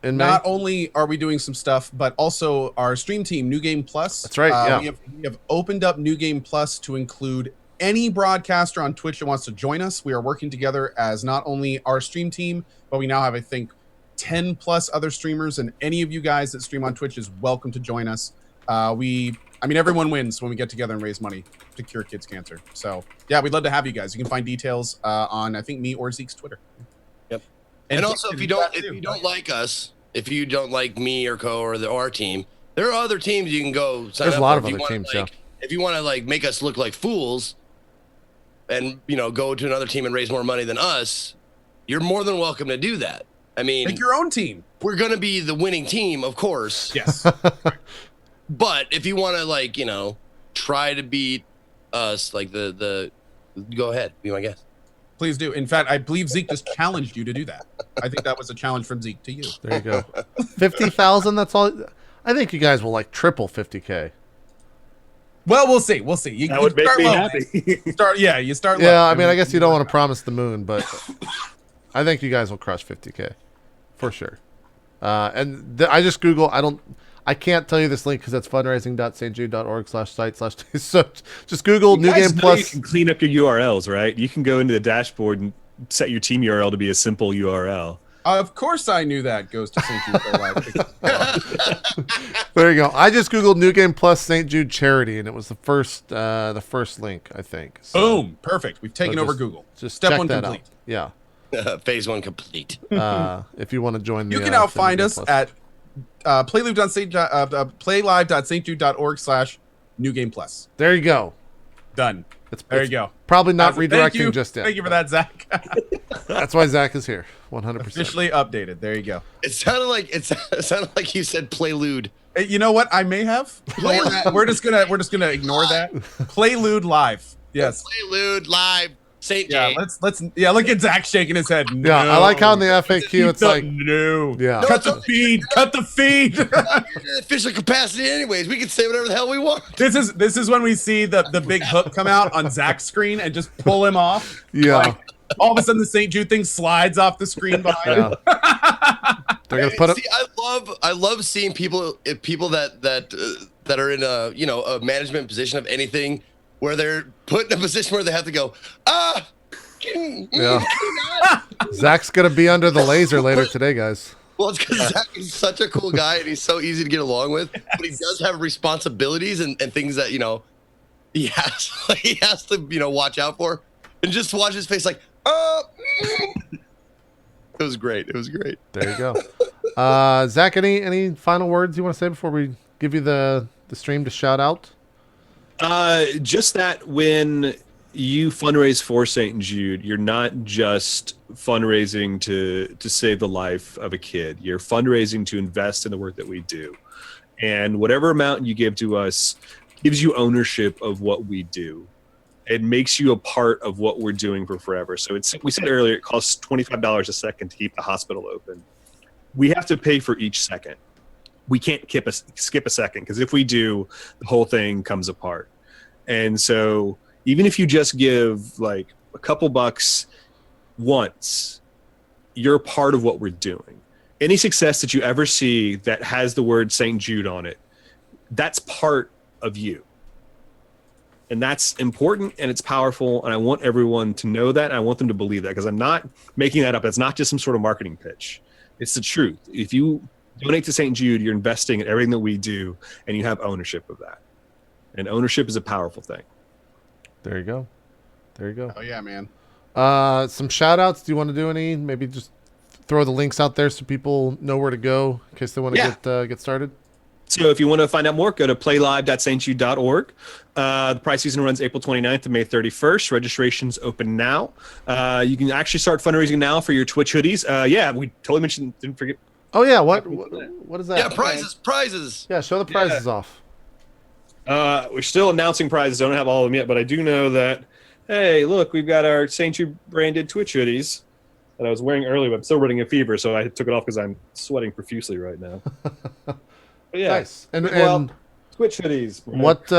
in May. Not only are we doing some stuff, but also our stream team, New Game Plus. That's right. Yeah. We have opened up New Game Plus to include any broadcaster on Twitch that wants to join us. We are working together as not only our stream team, but we now have, I think, 10 plus other streamers, and any of you guys that stream on Twitch is welcome to join us. Everyone wins when we get together and raise money to cure kids' cancer. So yeah, we'd love to have you guys. You can find details on, I think, me or Zeke's Twitter. Yep. And also, if you don't like us, if you don't like me or Co or our team, there are other teams you can go sign There's up a lot for. of other teams. If you want to make us look like fools, and go to another team and raise more money than us, you're more than welcome to do that. I mean, make your own team. We're gonna be the winning team, of course. Yes. But if you want to try to beat us, go ahead, be my guest. Please do. In fact, I believe Zeke just challenged you to do that. I think that was a challenge from Zeke to you. There you go. 50,000. That's all. I think you guys will triple 50K. Well, we'll see. That would make me happy. You start. Yeah, I mean, I guess you don't want to promise the moon, but I think you guys will crush 50K for sure. I just Google. I can't tell you this link because that's fundraising.stjude.org/site/ So just Google New Game Plus. You can clean up your URLs, right? You can go into the dashboard and set your team URL to be a simple URL. Of course, I knew that goes to St. Jude. There you go. I just Googled New Game Plus St. Jude charity, and it was the first link, I think. So, boom, perfect. We've taken over Google. Just step check one that complete. Out. Yeah. Phase 1 complete. If you want to join you can now find us at playlive.stjude.org/New Game Plus. There you go. Done. There you go. Probably not redirecting just yet. Thank you for that, Zach. That's why Zach is here. 100%. Officially updated. There you go. It sounded like you said Playlude. You know what? I may have. We're just gonna ignore that. Playlude live. Yes. Playlude live. St. J. Let's look at Zach shaking his head. No. Yeah, I like how in the FAQ it's like no. Yeah. Cut the feed. Cut the feed. Official capacity anyways. We can say whatever the hell we want. This is when we see the big hook come out on Zach's screen and just pull him off. Yeah. All of a sudden the St. Jude thing slides off the screen behind him. They're gonna put it. I love seeing people that are in a management position of anything, where they're put in a position where they have to go, Zach's going to be under the laser later today, guys. Well, it's because Zach is such a cool guy and he's so easy to get along with, but he does have responsibilities and things that, he has to, watch out for. And just watch his face like, It was great. It was great. There you go. Zach, any final words you want to say before we give you the stream to shout out? Just that when you fundraise for St. Jude, you're not just fundraising to save the life of a kid. You're fundraising to invest in the work that we do. And whatever amount you give to us gives you ownership of what we do. It makes you a part of what we're doing for forever. So we said earlier, it costs $25 a second to keep the hospital open. We have to pay for each second. We can't skip a second, because if we do, the whole thing comes apart. And so even if you just give a couple bucks once, you're a part of what we're doing. Any success that you ever see that has the word St. Jude on it, that's part of you. And that's important and it's powerful. And I want everyone to know that. And I want them to believe that, because I'm not making that up. It's not just some sort of marketing pitch. It's the truth. If you donate to St. Jude, you're investing in everything that we do, and you have ownership of that. And ownership is a powerful thing. There you go. There you go. Oh yeah, man. Some shout outs. Do you want to do any? Maybe just throw the links out there so people know where to go in case they want to get started. So if you want to find out more, go to playlive.stjude.org. The prize season runs April 29th to May 31st. Registration's open now. You can actually start fundraising now for your Twitch hoodies. Yeah, we totally mentioned, didn't forget. Oh yeah, what is that? Yeah, prizes. Yeah, show the prizes off. We're still announcing prizes. I don't have all of them yet, but I do know that, hey, look, we've got our St. Jude branded Twitch hoodies that I was wearing earlier, but I'm still running a fever, so I took it off because I'm sweating profusely right now. But yeah, nice. And Twitch hoodies. What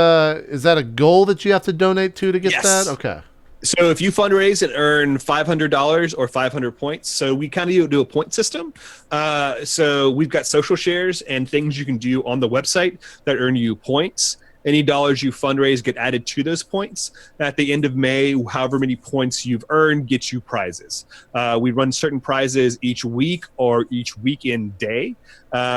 is that a goal that you have to donate to get that? Okay. So if you fundraise and earn $500 or 500 points, so we kind of do a point system. So we've got social shares and things you can do on the website that earn you points. Any dollars you fundraise get added to those points. At the end of May, however many points you've earned gets you prizes. We run certain prizes each week or each weekend day.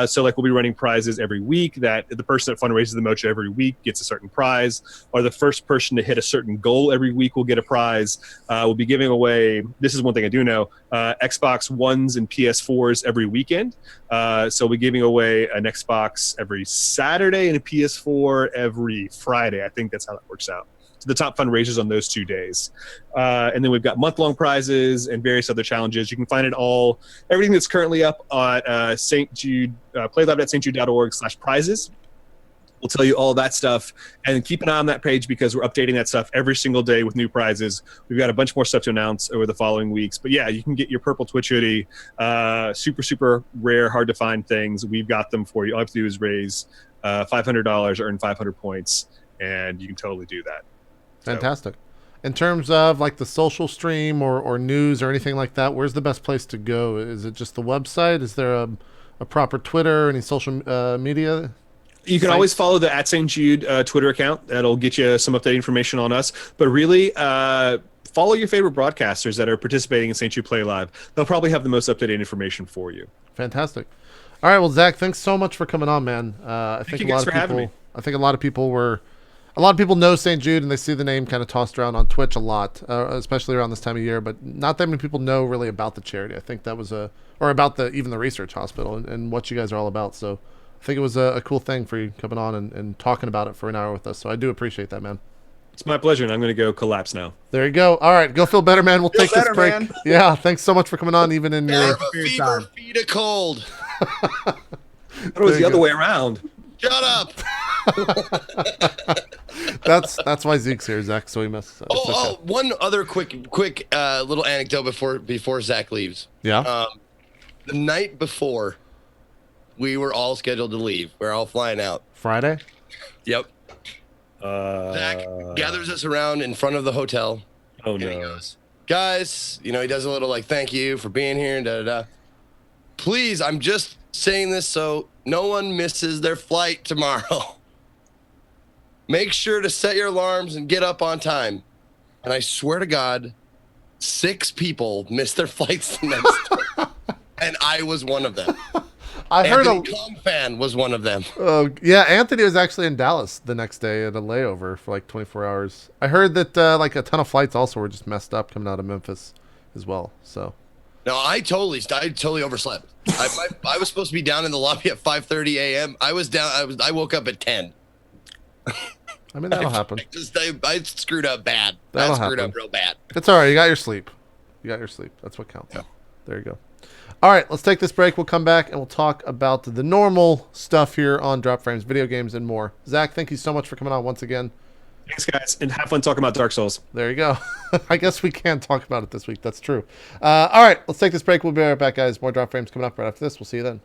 So like we'll be running prizes every week that the person that fundraises the most every week gets a certain prize, or the first person to hit a certain goal every week will get a prize. We'll be giving away, this is one thing I do know, Xbox Ones and PS4s every weekend. So we're giving away an Xbox every Saturday and a PS4 every Friday. I think that's how that works out. So the top fundraisers on those 2 days. And then we've got month-long prizes and various other challenges. You can find it all, everything that's currently up on St. Jude, playlive.stjude.org/prizes. We'll tell you all that stuff, and keep an eye on that page because we're updating that stuff every single day with new prizes. We've got a bunch more stuff to announce over the following weeks. But yeah, you can get your purple Twitch hoodie. Super, super rare, hard to find things. We've got them for you. All you have to do is raise $500, earn 500 points, and you can totally do that. Fantastic. In terms of like the social stream or news or anything like that, where's the best place to go? Is it just the website? Is there a proper Twitter, any social media? You can always follow the @St. Jude Twitter account. That'll get you some updated information on us. But really, follow your favorite broadcasters that are participating in St. Jude Play Live. They'll probably have the most updated information for you. Fantastic. All right, well, Zach, thanks so much for coming on, man. I think a lot of people know St. Jude and they see the name kind of tossed around on Twitch a lot, especially around this time of year. But not that many people know really about the charity. I think that was or about even the research hospital and what you guys are all about. So I think it was a cool thing for you coming on and talking about it for an hour with us. So I do appreciate that, man. It's my pleasure, and I'm going to go collapse now. There you go. All right, go feel better, man. We'll take this break. Man. Yeah, thanks so much for coming on, even in your fever, feed a cold. It was the other way around. Shut up. That's why Zeke's here, Zach. So he missed. One other quick little anecdote before Zach leaves. Yeah. The night before, we were all scheduled to leave. We're all flying out. Friday. Yep. Zach gathers us around in front of the hotel. Oh and no. He goes, guys, he does a little like thank you for being here and da da da. Please, I'm just saying this so no one misses their flight tomorrow. Make sure to set your alarms and get up on time. And I swear to God, 6 people missed their flights the next day. And I was one of them. Anthony Kong fan was one of them. Oh, yeah. Anthony was actually in Dallas the next day at a layover for like 24 hours. I heard that like a ton of flights also were just messed up coming out of Memphis as well. So. No, I totally overslept. I was supposed to be down in the lobby at 5:30 a.m. I was down. I woke up at 10. I mean, that'll happen. I screwed up bad. That'll screwed happen. up real bad. It's all right. You got your sleep. That's what counts. Yeah. There you go. All right, let's take this break. We'll come back and we'll talk about the normal stuff here on Drop Frames, video games, and more. Zach, thank you so much for coming on once again. Thanks, guys, and have fun talking about Dark Souls. There you go. I guess we can talk about it this week. That's true. All right, let's take this break. We'll be right back, guys. More Drop Frames coming up right after this. We'll see you then.